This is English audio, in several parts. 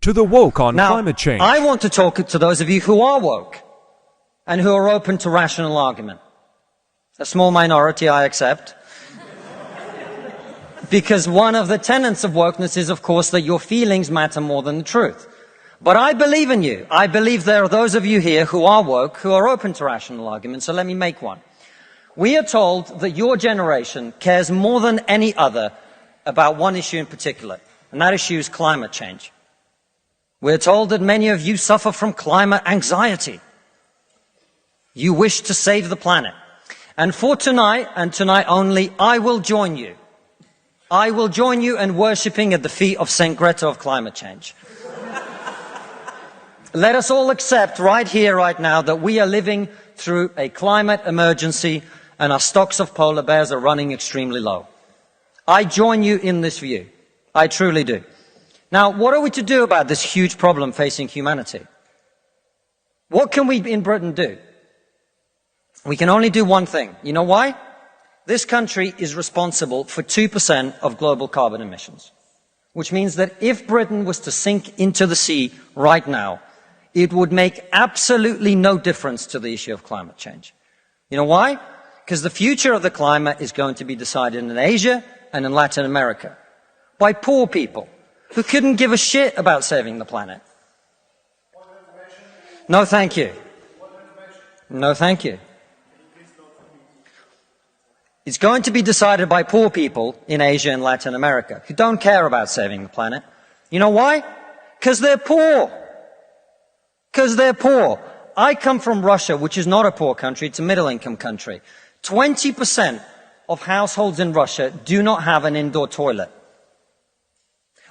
To the woke on Now, climate change. I want to talk to those of you who are woke and who are open to rational argument. A small minority, I accept. Because one of the tenets of wokeness is, of course, that your feelings matter more than the truth. But I believe in you. I believe there are those of you here who are woke, who are open to rational argument, so let me make one. We are told that your generation cares more than any other about one issue in particular, and that issue is climate change. We're told that many of you suffer from climate anxiety. You wish to save the planet. And for tonight, and tonight only, I will join you. I will join you in worshipping at the feet of St. Greta of climate change. Let us all accept right here, right now, that we are living through a climate emergency and our stocks of polar bears are running extremely low. I join you in this view. I truly do. Now, what are we to do about this huge problem facing humanity? What can we in Britain do? We can only do one thing. You know why? This country is responsible for 2% of global carbon emissions, which means that if Britain was to sink into the sea right now, it would make absolutely no difference to the issue of climate change. You know why? Because the future of the climate is going to be decided in Asia and in Latin America by poor people who couldn't give a shit about saving the planet. No, thank you. No, thank you. It's going to be decided by poor people in Asia and Latin America who don't care about saving the planet. You know why? Because they're poor. Because they're poor. I come from Russia, which is not a poor country, it's a middle-income country. 20% of households in Russia do not have an indoor toilet.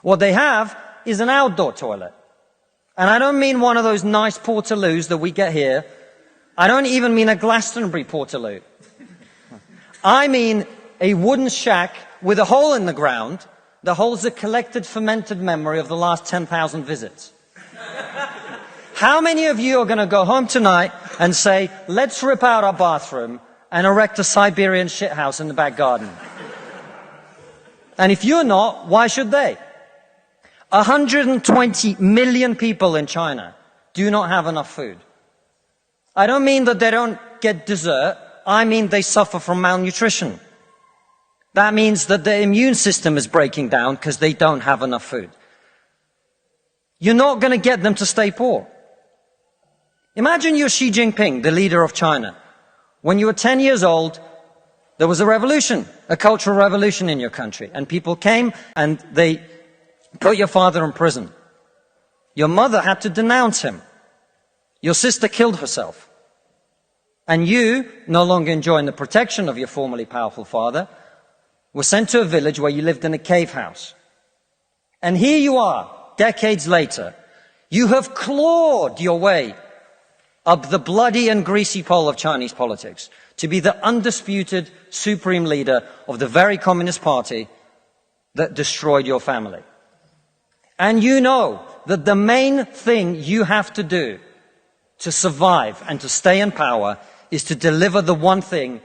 What they have is an outdoor toilet. And I don't mean one of those nice portaloos that we get here. I don't even mean a Glastonbury portaloo. I mean a wooden shack with a hole in the ground that holds a collected fermented memory of the last 10,000 visits. How many of you are going to go home tonight and say, let's rip out our bathroom and erect a Siberian shithouse in the back garden? And if you're not, why should they? 120 million people in China do not have enough food. I don't mean that they don't get dessert. I mean they suffer from malnutrition. That means that their immune system is breaking down because they don't have enough food. You're not going to get them to stay poor. Imagine you're Xi Jinping, the leader of China. When you were 10 years old, there was a revolution, a cultural revolution in your country, and people came and they put your father in prison. Your mother had to denounce him. Your sister killed herself. And you, no longer enjoying the protection of your formerly powerful father, were sent to a village where you lived in a cave house. And here you are, decades later. You have clawed your way up the bloody and greasy pole of Chinese politics to be the undisputed supreme leader of the very Communist Party that destroyed your family. And you know that the main thing you have to do to survive and to stay in power is to deliver the one thing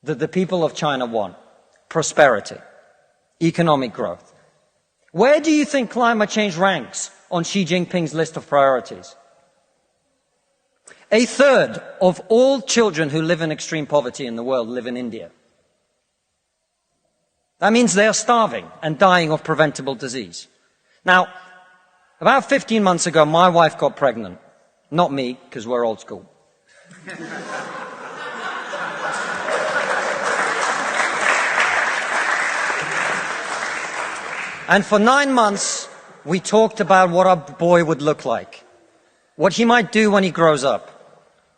that the people of China want: prosperity, economic growth. Where do you think climate change ranks on Xi Jinping's list of priorities? A third of all children who live in extreme poverty in the world live in India. That means they are starving and dying of preventable disease. Now, about 15 months ago, my wife got pregnant. Not me, because we're old school. And for 9 months, we talked about what our boy would look like, what he might do when he grows up.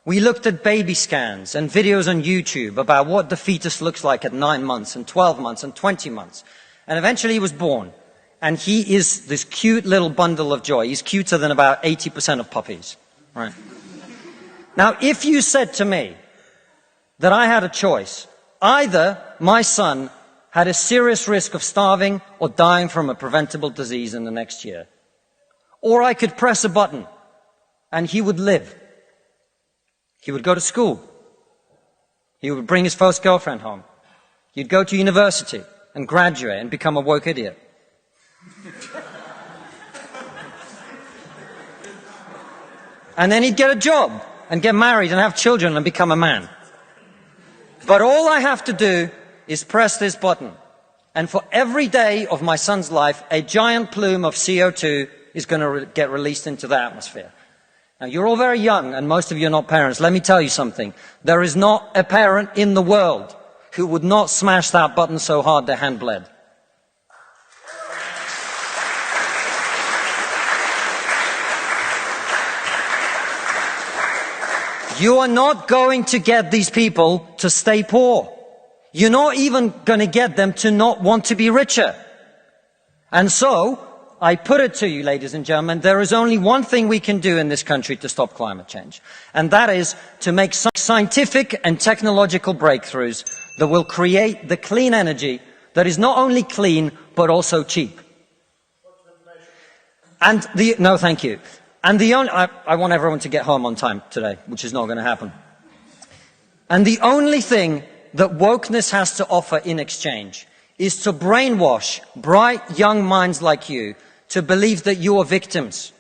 We looked at baby scans and videos on YouTube about what the fetus looks like at 9 months and 12 months and 20 months. And eventually he was born. And he is this cute little bundle of joy. He's cuter than about 80% of puppies. Right? Now, if you said to me that I had a choice, either my son had a serious risk of starving or dying from a preventable disease in the next year, or I could press a button and he would live. He would go to school. He would bring his first girlfriend home. He'd go to university and graduate and become a woke idiot. And then he'd get a job and get married and have children and become a man. But all I have to do is press this button. And for every day of my son's life, a giant plume of CO2 is going to get released into the atmosphere. Now, you're all very young, and most of you are not parents. Let me tell you something. There is not a parent in the world who would not smash that button so hard their hand bled. You are not going to get these people to stay poor. You're not even going to get them to not want to be richer. And so, I put it to you, ladies and gentlemen, there is only one thing we can do in this country to stop climate change. And that is to make scientific and technological breakthroughs that will create the clean energy that is not only clean, but also cheap. And no, thank you. And I want everyone to get home on time today, which is not going to happen. And the only thing that wokeness has to offer in exchange is to brainwash bright young minds like you to believe that you are victims,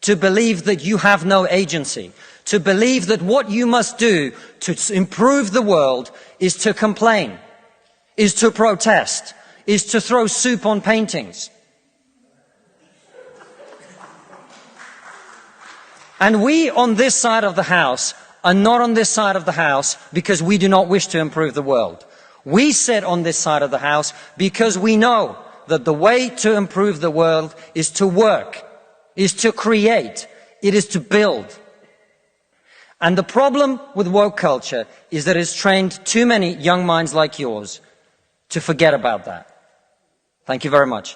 to believe that you have no agency, to believe that what you must do to improve the world is to complain, is to protest, is to throw soup on paintings. And we on this side of the House are not on this side of the House because we do not wish to improve the world. We sit on this side of the House because we know that the way to improve the world is to work, is to create, it is to build. And the problem with woke culture is that it's trained too many young minds like yours to forget about that. Thank you very much.